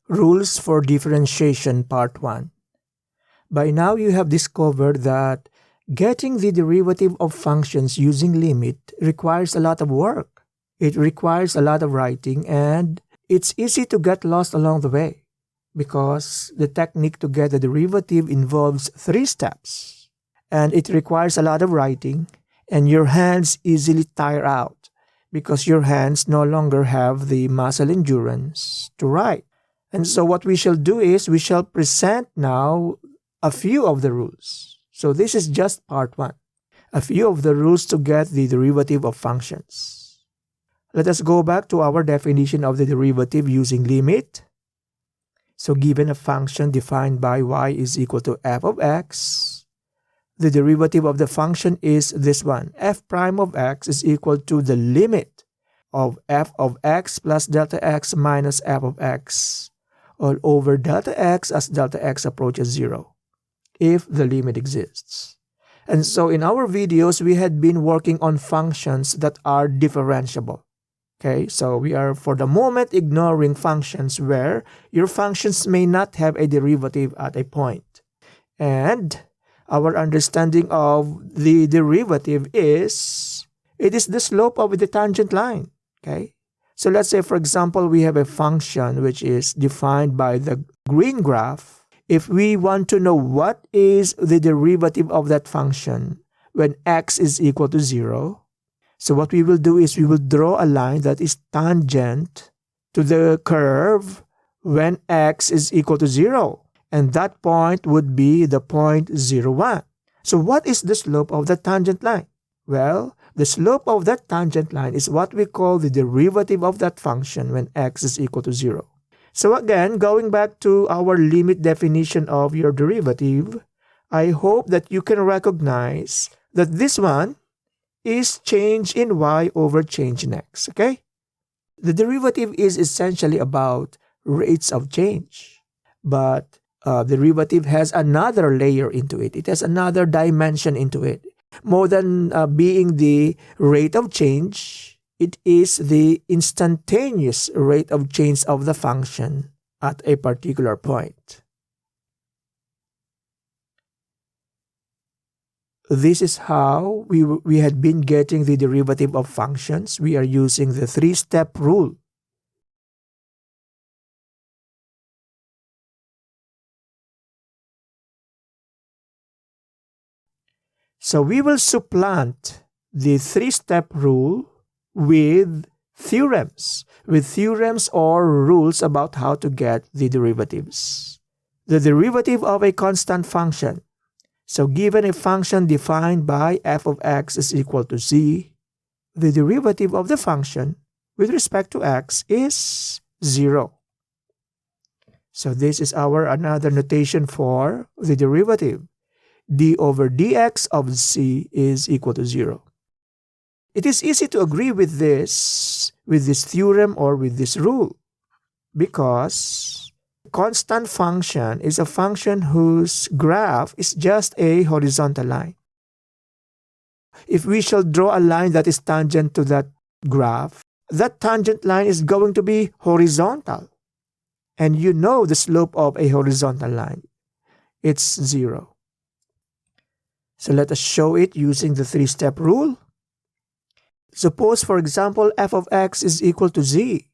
Rules for Differentiation Part 1. By now you have discovered that getting the derivative of functions using limit requires a lot of work. It requires a lot of writing, and it's easy to get lost along the way because the technique to get the derivative involves 3 steps, and it requires a lot of writing, and your hands easily tire out because your hands no longer have the muscle endurance to write. And so what we shall do is we shall present now a few of the rules. So this is just part 1. A few of the rules to get the derivative of functions. Let us go back to our definition of the derivative using limit. So given a function defined by y is equal to f of x, the derivative of the function is this one. F prime of x is equal to the limit of f of x plus delta x minus f of x all over delta x as delta x approaches 0, if the limit exists. And so in our videos, we had been working on functions that are differentiable. Okay, so we are for the moment ignoring functions where your functions may not have a derivative at a point. And our understanding of the derivative is, it is the slope of the tangent line. Okay, so let's say, for example, we have a function which is defined by the green graph. If we want to know what is the derivative of that function when x is equal to 0, so what we will do is we will draw a line that is tangent to the curve when x is equal to 0. And that point would be the point 0, 1. So what is the slope of the tangent line? Well, the slope of that tangent line is what we call the derivative of that function when x is equal to 0. So again, going back to our limit definition of your derivative, I hope that you can recognize that this one is change in y over change in x, okay? The derivative is essentially about rates of change, but derivative has another layer into it. It has another dimension into it. More than being the rate of change, it is the instantaneous rate of change of the function at a particular point. This is how we had been getting the derivative of functions. We are using the 3-step rule. So we will supplant the 3-step rule with theorems or rules about how to get the derivatives. The derivative of a constant function. So given a function defined by f of x is equal to z, the derivative of the function with respect to x is 0. So this is our another notation for the derivative. D over dx of z is equal to 0. It is easy to agree with this theorem or with this rule because constant function is a function whose graph is just a horizontal line. If we shall draw a line that is tangent to that graph, that tangent line is going to be horizontal. And you know the slope of a horizontal line. It's 0. So let us show it using the 3-step rule. Suppose, for example, f of x is equal to z.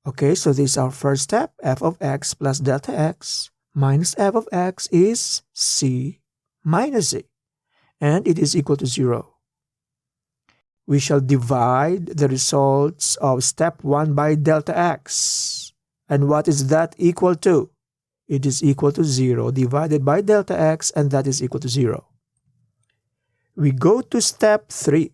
Okay, so this is our first step. F of x plus delta x minus f of x is c minus z. And it is equal to 0. We shall divide the results of step 1 by delta x. And what is that equal to? It is equal to 0 divided by delta x, and that is equal to 0. We go to step 3.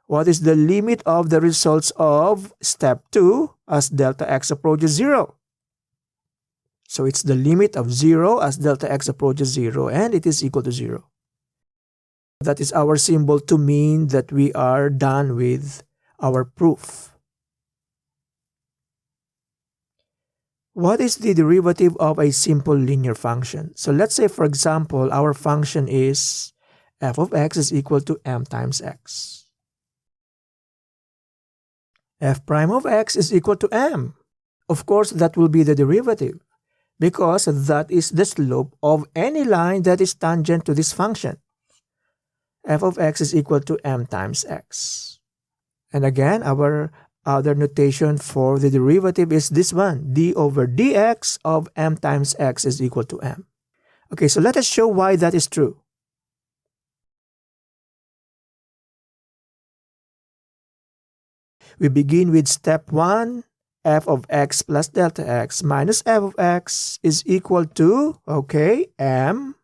What is the limit of the results of step 2 as delta x approaches 0? So it's the limit of 0 as delta x approaches 0, and it is equal to 0. That is our symbol to mean that we are done with our proof. What is the derivative of a simple linear function? So let's say, for example, our function is f of x is equal to m times x. F prime of x is equal to m. Of course, that will be the derivative, because that is the slope of any line that is tangent to this function. F of x is equal to m times x. And again, our other notation for the derivative is this one, d over dx of m times x is equal to m. Okay, so let us show why that is true. We begin with step 1, f of x plus delta x minus f of x is equal to, okay, m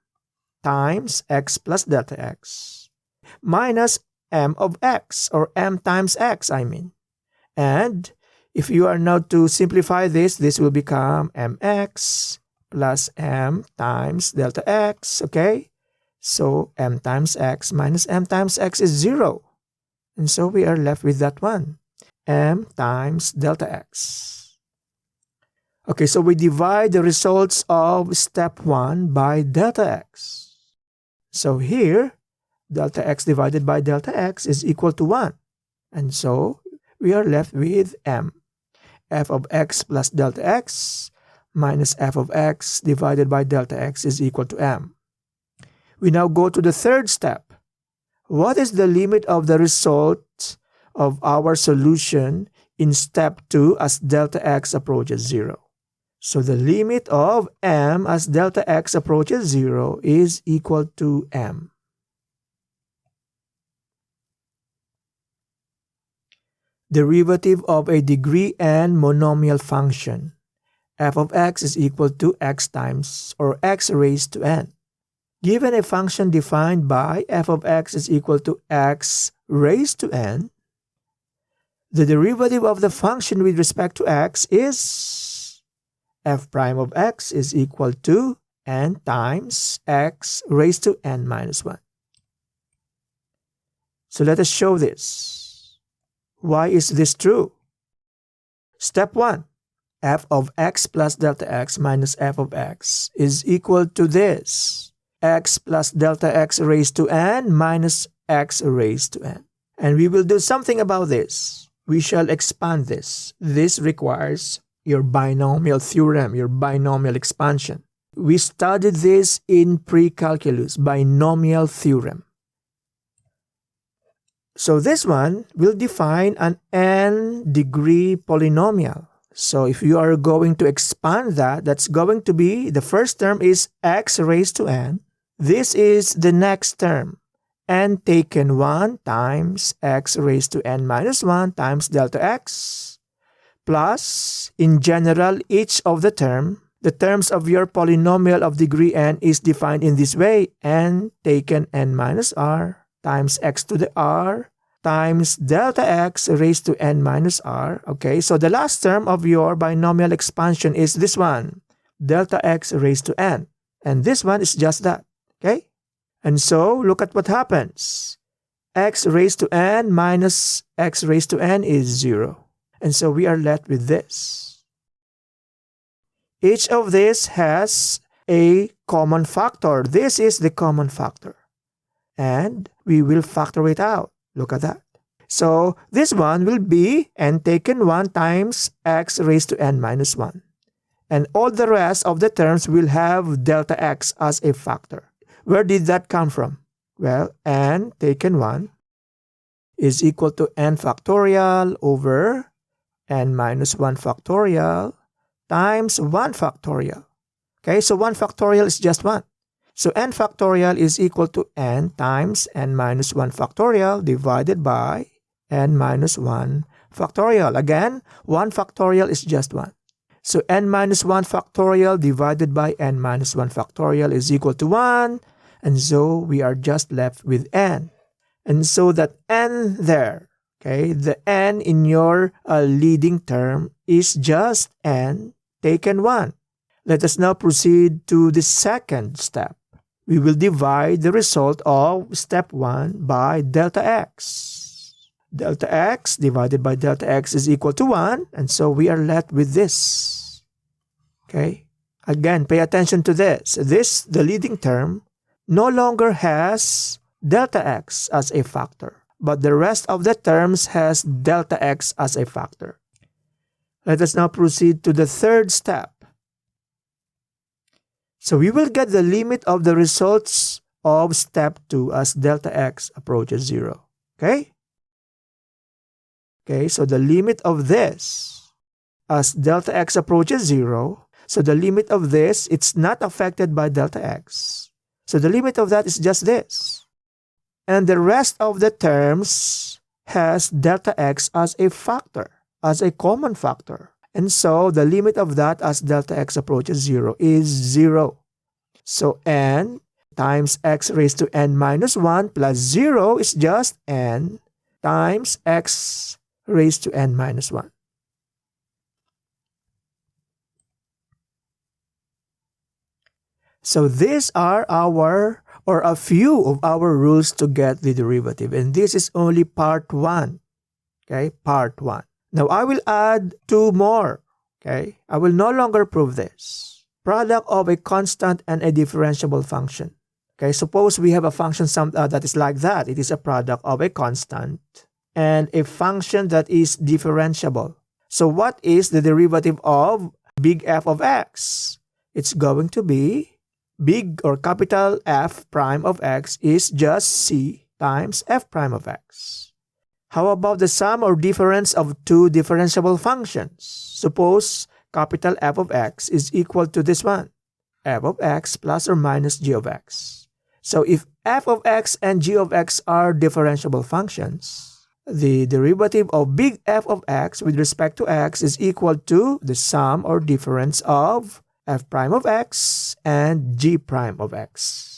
times x plus delta x minus m of x, or m times x, I mean. And if you are now to simplify this, this will become mx plus m times delta x, okay? So m times x minus m times x is 0. And so we are left with that one, m times delta x. Okay, so we divide the results of step 1 by delta x. So here, delta x divided by delta x is equal to 1. And so we are left with m. F of x plus delta x minus f of x divided by delta x is equal to m. We now go to the third step. What is the limit of the result of our solution in step 2 as delta x approaches 0? So the limit of m as delta x approaches 0 is equal to m. Derivative of a degree n monomial function. F of x is equal to x times, or x raised to n. Given a function defined by f of x is equal to x raised to n, the derivative of the function with respect to x is f prime of x is equal to n times x raised to n minus 1. So let us show this. Why is this true? Step 1. F of x plus delta x minus f of x is equal to this. X plus delta x raised to n minus x raised to n. And we will do something about this. We shall expand this. This requires your binomial theorem, your binomial expansion. We studied this in pre-calculus, binomial theorem. So this one will define an n-degree polynomial. So if you are going to expand that, that's going to be, the first term is x raised to n. This is the next term, n taken 1 times x raised to n minus 1 times delta x, plus, in general, each of the terms of your polynomial of degree n is defined in this way, n taken n minus r times x to the r times delta x raised to n minus r. Okay, so the last term of your binomial expansion is this one, delta x raised to n. And this one is just that. Okay? And so, look at what happens. X raised to n minus x raised to n is 0. And so we are left with this. Each of these has a common factor. This is the common factor. And we will factor it out. Look at that. So this one will be n taken 1 times x raised to n minus 1. And all the rest of the terms will have delta x as a factor. Where did that come from? Well, n taken 1 is equal to n factorial over n minus 1 factorial times 1 factorial. Okay, so 1 factorial is just 1. So n factorial is equal to n times n minus 1 factorial divided by n minus 1 factorial. Again, 1 factorial is just 1. So n minus 1 factorial divided by n minus 1 factorial is equal to 1. And so we are just left with n. And so that n there, okay, the n in your leading term is just n taken 1. Let us now proceed to the second step. We will divide the result of step 1 by delta x. Delta x divided by delta x is equal to 1. And so we are left with this. Okay. Again, pay attention to this. This, the leading term, no longer has delta x as a factor, but the rest of the terms has delta x as a factor. Let us now proceed to the third step. So we will get the limit of the results of step 2 as delta x approaches 0. Okay? Okay, so the limit of this as delta x approaches 0. So the limit of this, it's not affected by delta x. So the limit of that is just this. And the rest of the terms has delta x as a factor, as a common factor. And so the limit of that as delta x approaches 0 is 0. So n times x raised to n minus 1 plus 0 is just n times x raised to n minus 1. So these are a few of our rules to get the derivative. And this is only part 1. Okay, part 1. Now I will add 2 more. Okay, I will no longer prove this. Product of a constant and a differentiable function. Okay, suppose we have a function that is like that. It is a product of a constant and a function that is differentiable. So what is the derivative of big F of x? It's going to be big or capital F prime of x is just c times f prime of x. How about the sum or difference of two differentiable functions? Suppose capital F of x is equal to this one, f of x plus or minus g of x. So if f of x and g of x are differentiable functions, the derivative of big F of x with respect to x is equal to the sum or difference of f prime of x and g prime of x.